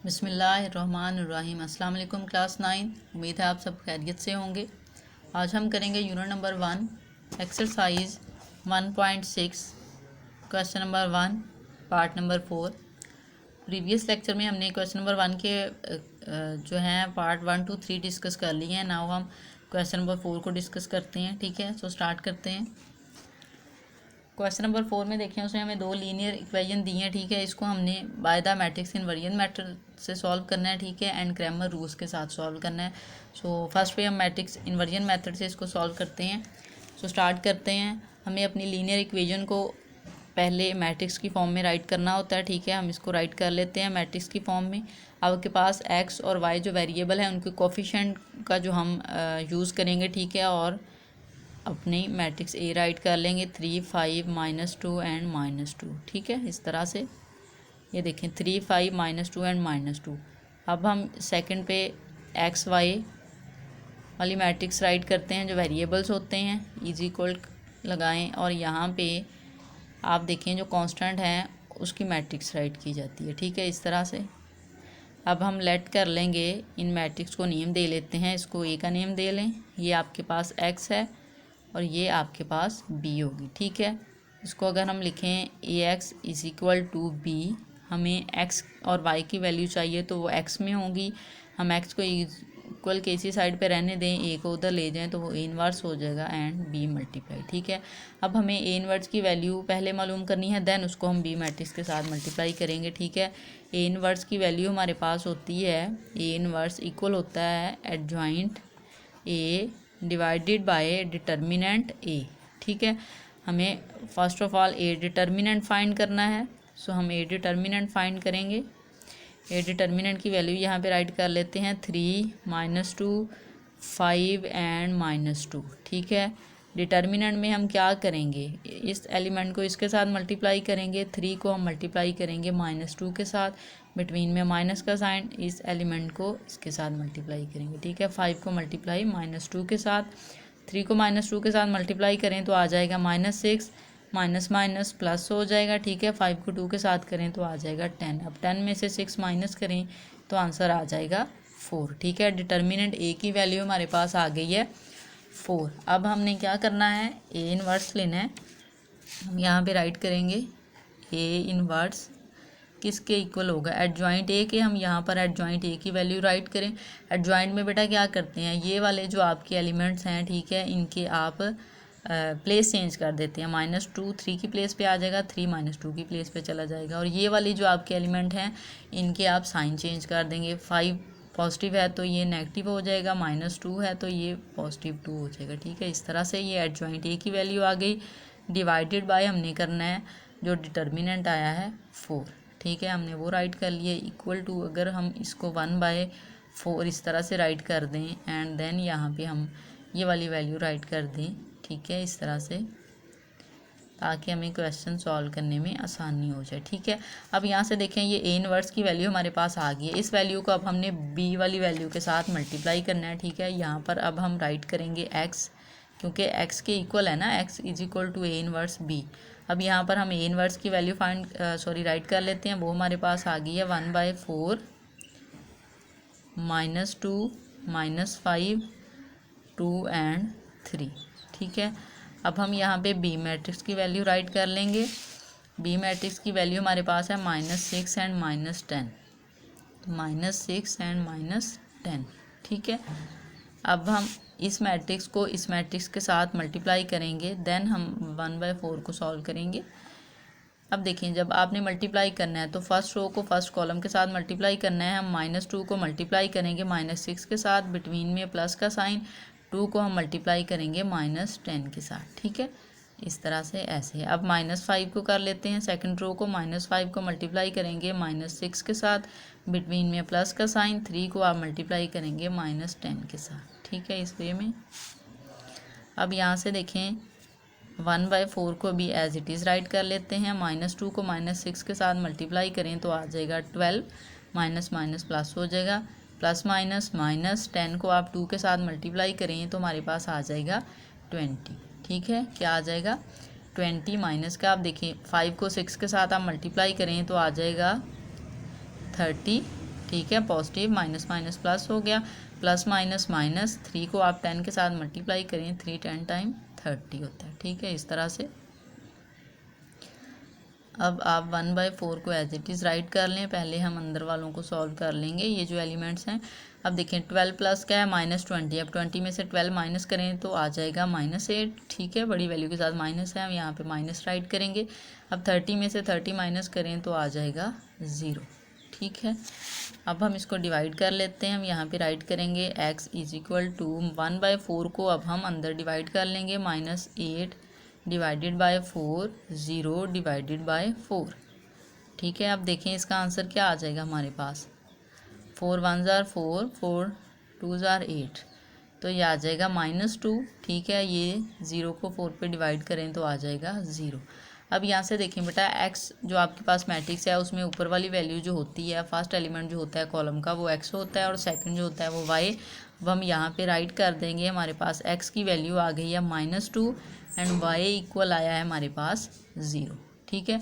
बिस्मिल्लाहिर्रहमानिर्रहीम। अस्सलाम वालेकुम क्लास 9। उम्मीद है आप सब खैरियत से होंगे। आज हम करेंगे unit number 1 exercise 1.6 question number 1 part number 4। Previous lecture में हमने क्वेश्चन नंबर 1 के जो हैं पार्ट 1 2 3 डिस्कस कर लिए हैं। नाउ हम क्वेश्चन नंबर 4 को डिस्कस करते हैं। ठीक है, सो स्टार्ट करते हैं। क्वेश्चन नंबर 4 में देखें, उसमें हमें दो लीनियर इक्वेशन दी हैं। ठीक है, इसको हमने by the matrix inversion method से सॉल्व करना है। ठीक है, एंड क्रैमर रूल्स के साथ सॉल्व करना है। सो फर्स्ट पे हम मैट्रिक्स इनवर्जन मेथड से इसको सॉल्व करते हैं। सो स्टार्ट करते हैं। हमें अपनी लीनियर इक्वेशन को पहले मैट्रिक्स की फॉर्म में राइट करना होता है। ठीक है, हम इसको राइट कर लेते हैं मैट्रिक्स की फॉर्म में। आपके पास एक्स और वाई जो वेरिएबल है उनके कोफिशिएंट का जो हम यूज़ करेंगे। ठीक है, और अपनी मैट्रिक्स ए राइट कर लेंगे 3 5 -2 एंड -2। ठीक है, इस तरह से ये देखें 3 5 -2 एंड -2। अब हम सेकंड पे एक्स वाई वाली मैट्रिक्स राइट करते हैं जो वेरिएबल्स होते हैं। इज इक्वल लगाएं और यहाँ पे आप देखें जो कांस्टेंट है उसकी मैट्रिक्स राइट की जाती है। ठीक है, इस तरह से अब हम लेट कर लेंगे, इन मैट्रिक्स को नेम दे लेते हैं। इसको ए का नेम दे लें। ये आपके पास एक्स है और ये आपके पास बी होगी। ठीक है, इसको अगर हम लिखें A X is equal to B, हमें एक्स और वाई की वैल्यू चाहिए तो वो एक्स में होगी। हम एक्स को इक्वल के इसी साइड पे रहने दें, ए को उधर ले जाएं तो वो ए इनवर्स हो जाएगा एंड बी मल्टीप्लाई। ठीक है, अब हमें ए इनवर्स की वैल्यू पहले मालूम करनी है, देन उसको हम बी मैट्रिक्स के साथ मल्टीप्लाई करेंगे। ठीक है, ए इनवर्स की वैल्यू हमारे पास होती है, ए इनवर्स इक्वल होता है adjoint A divided by determinant A. ठीक है, हमें first of all A determinant find करना है। सो हम ए डिटर्मिनेंट फाइंड करेंगे। ए डिटर्मिनेंट की वैल्यू यहाँ पे राइट कर लेते हैं 3 -2 5 एंड -2। ठीक है, डिटर्मिनेंट में हम क्या करेंगे, इस एलिमेंट को इसके साथ मल्टीप्लाई करेंगे, 3 को हम मल्टीप्लाई करेंगे -2 के साथ, बिटवीन में माइनस का साइन, इस एलिमेंट को इसके साथ मल्टीप्लाई करेंगे। ठीक है, 5 को मल्टीप्लाई -2 के साथ, 3 को -2 के साथ मल्टीप्लाई करें तो आ जाएगा -6, माइनस माइनस प्लस हो जाएगा। ठीक है, 5 को 2 के साथ करें तो आ जाएगा 10। अब 10 में से 6 माइनस करें तो आंसर आ जाएगा 4। ठीक है, डिटर्मिनेंट ए की वैल्यू हमारे पास आ गई है 4। अब हमने क्या करना है, ए इनवर्स लेना है। हम यहाँ पे राइट करेंगे ए इनवर्स किसके इक्वल होगा, एडजॉइंट ए के। हम यहाँ पर एडजॉइंट ए की वैल्यू राइट करें। एडजॉइंट में बेटा क्या करते हैं, ये वाले जो आपके एलिमेंट्स हैं, ठीक है, इनके आप प्लेस चेंज कर देते हैं। -2 3 की प्लेस पे आ जाएगा, 3 -2 की प्लेस पे चला जाएगा। और ये वाली जो आपके एलिमेंट हैं इनके आप साइन चेंज कर देंगे। 5 पॉजिटिव है तो ये नेगेटिव हो जाएगा, -2 है तो ये +2 हो जाएगा। ठीक है, इस तरह से ये एडजॉइंट ए की वैल्यू आ गई। डिवाइडेड बाय हमने करना है जो डिटर्मिनेंट आया है 4। ठीक है, हमने वो राइट कर लिए इक्वल टू, अगर हम इसको 1/4 इस तरह से राइट कर दें एंड देन यहाँ पे हम ये वाली वैल्यू राइट कर दें। ठीक है, इस तरह से, ताकि हमें क्वेश्चन सॉल्व करने में आसानी हो जाए। ठीक है, अब यहाँ से देखें ये ए इनवर्स की वैल्यू हमारे पास आ गई है। इस वैल्यू को अब हमने बी वाली वैल्यू के साथ मल्टीप्लाई करना है। ठीक है, यहाँ पर अब हम राइट करेंगे एक्स, क्योंकि एक्स के इक्वल है ना, X is equal to A inverse B. अब यहाँ पर हम ए इनवर्स की वैल्यू राइट कर लेते हैं। वो हमारे पास आ गई है 1/4 -2 -5 2 एंड 3। ठीक है, अब हम यहाँ पे बी मैट्रिक्स की वैल्यू राइट कर लेंगे। बी मैट्रिक्स की वैल्यू हमारे पास है -6 एंड -10, -6 एंड -10। ठीक है, अब हम इस मैट्रिक्स को इस मैट्रिक्स के साथ मल्टीप्लाई करेंगे, देन हम 1/4 को सॉल्व करेंगे। अब देखिए, जब आपने मल्टीप्लाई करना है तो फर्स्ट रो को फर्स्ट कॉलम के साथ मल्टीप्लाई करना है। हम -2 को मल्टीप्लाई करेंगे -6 के साथ, बिटवीन में प्लस का साइन, 2 को हम मल्टीप्लाई करेंगे -10 के साथ। ठीक है, इस तरह से ऐसे है। अब -5 को कर लेते हैं, सेकंड रो को -5 को मल्टीप्लाई करेंगे -6 के साथ, बिटवीन में प्लस का साइन, 3 को आप मल्टीप्लाई करेंगे -10 के साथ। ठीक है, इस वे में। अब यहाँ से देखें 1/4 को भी एज इट इज़ राइट कर लेते हैं। -2 को -6 के साथ मल्टीप्लाई करें तो आ जाएगा 12, माइनस माइनस प्लस हो जाएगा, प्लस माइनस माइनस, 10 को आप 2 के साथ मल्टीप्लाई करें तो हमारे पास आ जाएगा 20। ठीक है, क्या आ जाएगा 20 माइनस का, आप देखिए 5 को 6 के साथ आप मल्टीप्लाई करें तो आ जाएगा 30 ठीक है, पॉजिटिव माइनस माइनस प्लस हो गया, प्लस माइनस माइनस, 3 को आप 10 के साथ मल्टीप्लाई करें, 3 10 टाइम 30 होता है। ठीक है, इस तरह से अब आप 1/4 को एज इट इज़ राइट कर लें। पहले हम अंदर वालों को सॉल्व कर लेंगे, ये जो एलिमेंट्स हैं। अब देखें 12 प्लस क्या है -20, अब 20 में से 12 माइनस करें तो आ जाएगा -8। ठीक है, बड़ी वैल्यू के साथ माइनस है, हम यहाँ पे माइनस राइट करेंगे। अब 30 में से 30 माइनस करें तो आ जाएगा 0। ठीक है, अब हम इसको डिवाइड कर लेते हैं। हम यहाँ पे राइट करेंगे x = 1/4 को अब हम अंदर डिवाइड कर लेंगे, -8 डिवाइडेड बाय 4, 0 डिवाइडेड बाय 4। ठीक है, अब देखें इसका आंसर क्या आ जाएगा हमारे पास, 4 1 जार 4, 4 2 जार 8, तो ये आ जाएगा -2। ठीक है, ये 0 को 4 पे डिवाइड करें तो आ जाएगा 0। अब यहाँ से देखें बेटा, x जो आपके पास मैट्रिक्स है उसमें ऊपर वाली वैल्यू जो होती है, फर्स्ट एलिमेंट जो होता है कॉलम का वो x होता है और सेकंड जो होता है वो y। अब हम यहाँ पे राइट कर देंगे, हमारे पास x की वैल्यू आ गई है -2 एंड y इक्वल आया है हमारे पास 0। ठीक है,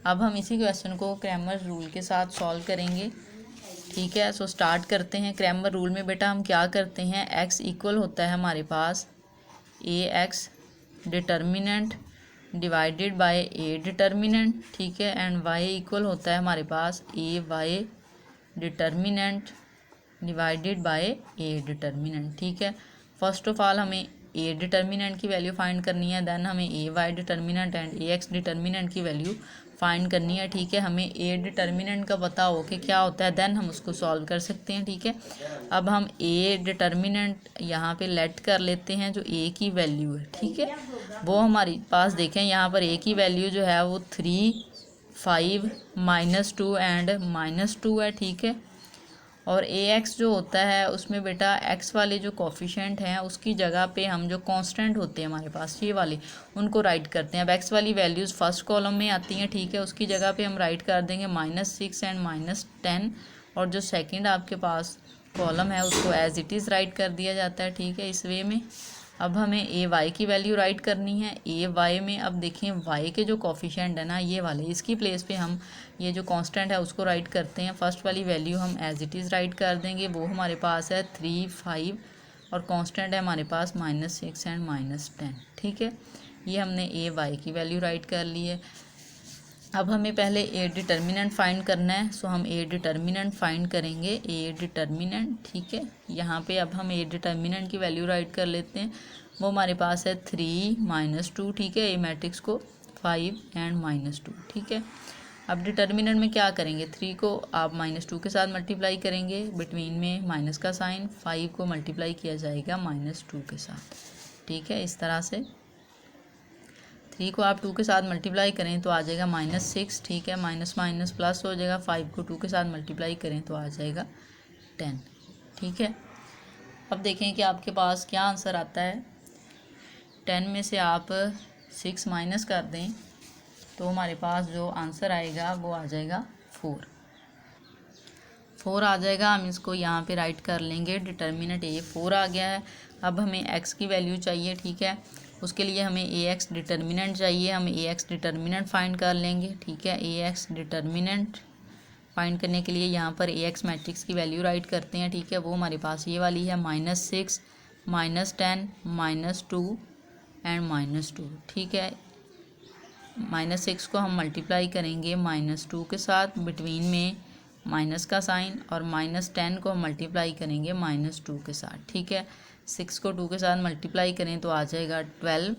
अब हम इसी क्वेश्चन को क्रैमर रूल के साथ सॉल्व करेंगे। ठीक है, सो स्टार्ट करते हैं। क्रैमर रूल में बेटा हम क्या करते हैं, x इक्वल होता है हमारे पास ax determinant divided bye a determinant. ठीक है, एंड y इक्वल होता है हमारे पास ay determinant divided bye a determinant. ठीक है, फर्स्ट ऑफ ऑल हमें a डिटर्मिनेंट की वैल्यू फाइंड करनी है, देन हमें ay determinant and ax determinant की वैल्यू फाइंड करनी है। ठीक है, हमें a डिटर्मिनेंट का पता हो कि क्या होता है, देन हम उसको सॉल्व कर सकते हैं। ठीक है, अब हम a डिटर्मिनेंट यहाँ पे लेट कर लेते हैं, जो a की वैल्यू है। ठीक है, वो हमारे पास देखें यहाँ पर a की वैल्यू जो है वो 3 5 -2 एंड -2 है। ठीक है, और ax जो होता है उसमें बेटा x वाले जो कोफिशिएंट हैं उसकी जगह पे हम जो कांस्टेंट होते हैं हमारे पास ये वाले, उनको राइट करते हैं। अब x वाली वैल्यूज़ फर्स्ट कॉलम में आती हैं। ठीक है, उसकी जगह पे हम राइट कर देंगे -6 एंड -10, और जो सेकंड आपके पास कॉलम है उसको एज इट इज़ राइट कर दिया जाता है। ठीक है, इस वे में अब हमें ay की वैल्यू राइट करनी है। ay में अब देखें y के जो कोफिशिएंट है ना ये वाले, इसकी प्लेस पे हम ये जो कांस्टेंट है उसको राइट करते हैं। फर्स्ट वाली वैल्यू हम एज इट इज़ राइट कर देंगे, वो हमारे पास है 3 5, और कांस्टेंट है हमारे पास -6 एंड -10। ठीक है, ये हमने ay की वैल्यू राइट कर ली है। अब हमें पहले a डिटर्मिनेंट फाइंड करना है, सो हम a डिटर्मिनेंट फाइंड करेंगे, a डिटर्मिनेंट। ठीक है, यहाँ पे अब हम a डिटर्मिनेंट की वैल्यू राइट कर लेते हैं, वो हमारे पास है 3 -2। ठीक है, a मैट्रिक्स को 5 एंड -2। ठीक है, अब डिटर्मिनेंट में क्या करेंगे, 3 को आप -2 के साथ मल्टीप्लाई करेंगे, बिटवीन में माइनस का साइन, 5 को मल्टीप्लाई किया जाएगा -2 के साथ। ठीक है, इस तरह से 3 को आप 2 के साथ मल्टीप्लाई करें तो आ जाएगा -6। ठीक है, माइनस माइनस प्लस हो जाएगा, 5 को 2 के साथ मल्टीप्लाई करें तो आ जाएगा 10। ठीक है, अब देखें कि आपके पास क्या आंसर आता है। 10 में से आप 6 माइनस कर दें तो हमारे पास जो आंसर आएगा वो आ जाएगा 4 आ जाएगा। हम इसको यहाँ पे राइट कर लेंगे, डिटर्मिनेंट a 4 आ गया है। अब हमें x की वैल्यू चाहिए। ठीक है, उसके लिए हमें ax डिटर्मिनेंट चाहिए, हम ax डिटर्मिनेंट फाइंड कर लेंगे। ठीक है, ax डिटर्मिनेंट फाइंड करने के लिए यहाँ पर ax मैट्रिक्स की वैल्यू राइट करते हैं। ठीक है, वो हमारे पास ये वाली है -6 -10 -2 एंड -2। ठीक है, -6 को हम मल्टीप्लाई करेंगे -2 के साथ, बिटवीन में माइनस का साइन, और -10 को हम मल्टीप्लाई करेंगे -2 के साथ। ठीक है, 6 को 2 के साथ मल्टीप्लाई करें तो आ जाएगा 12,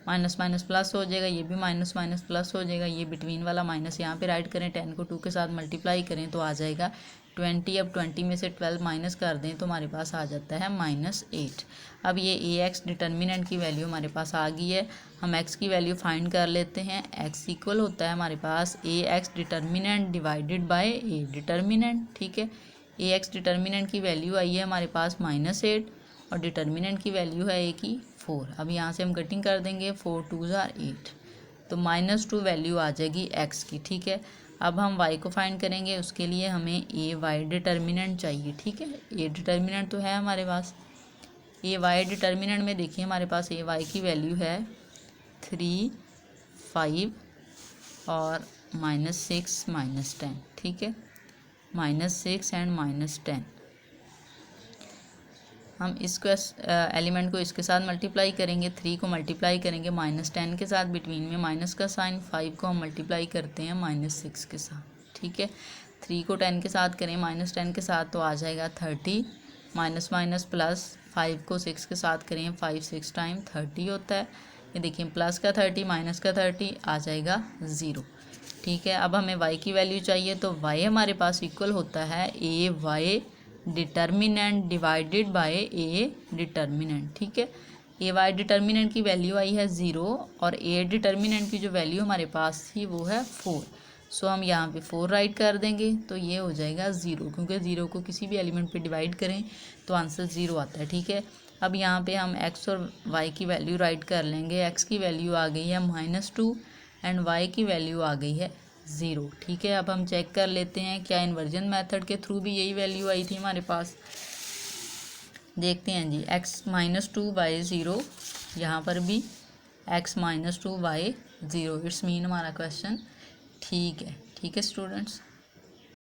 माइनस माइनस प्लस हो जाएगा, ये भी माइनस माइनस प्लस हो जाएगा, ये बिटवीन वाला माइनस यहाँ पे राइट करें, 10 को 2 के साथ मल्टीप्लाई करें तो आ जाएगा 20। अब 20 में से 12 माइनस कर दें तो हमारे पास आ जाता है -8। अब ये ax डिटर्मिनेंट की वैल्यू हमारे पास आ गई है, हम x की वैल्यू फाइंड कर लेते हैं। x इक्वल होता है हमारे पास ax determinant divided bye a determinant. ठीक है, ax डिटर्मिनेंट की वैल्यू आई है हमारे पास -8 और डिटर्मिनेंट की वैल्यू है a की 4। अब यहाँ से हम कटिंग कर देंगे, 4 2 जार 8, तो -2 वैल्यू आ जाएगी x की। ठीक है, अब हम y को फाइंड करेंगे, उसके लिए हमें ay डिटर्मिनेंट चाहिए। ठीक है, a डिटर्मिनेंट तो है हमारे पास, ay डिटर्मिनेंट में देखिए हमारे पास ay की वैल्यू है 3 5 और -6 -10। ठीक है, -6 एंड -10। हम इसको एलिमेंट को इसके साथ मल्टीप्लाई करेंगे, 3 को मल्टीप्लाई करेंगे -10 के साथ, बिटवीन में माइनस का साइन, 5 को हम मल्टीप्लाई करते हैं -6 के साथ, ठीक है। 3 को 10 के साथ करें -10 के साथ तो आ जाएगा 30, माइनस माइनस प्लस, 5 को 6 के साथ करें 5 6 टाइम 30 होता है। ये देखिए प्लस का 30 माइनस का 30 आ जाएगा 0, ठीक है। अब हमें y की वैल्यू चाहिए, तो y हमारे पास इक्वल होता है A Y determinant divided by A determinant, ठीक है। ए वाई डिटर्मिनेंट की वैल्यू आई है 0 और ए डिटर्मिनेंट की जो वैल्यू हमारे पास थी वो है 4। सो हम यहाँ पे 4 राइट कर देंगे तो ये हो जाएगा 0, क्योंकि 0 को किसी भी एलिमेंट पे डिवाइड करें तो आंसर 0 आता है, ठीक है। अब यहाँ पे हम x और y की वैल्यू राइट कर लेंगे। x की वैल्यू आ गई है -2 एंड y की वैल्यू आ गई है 0, ठीक है। अब हम चेक कर लेते हैं क्या इन्वर्जन मेथड के थ्रू भी यही वैल्यू आई थी हमारे पास। देखते हैं जी, x -2 बाई 0, यहाँ पर भी x -2 बाई 0, इट्स मीन हमारा क्वेश्चन ठीक है, ठीक है स्टूडेंट्स।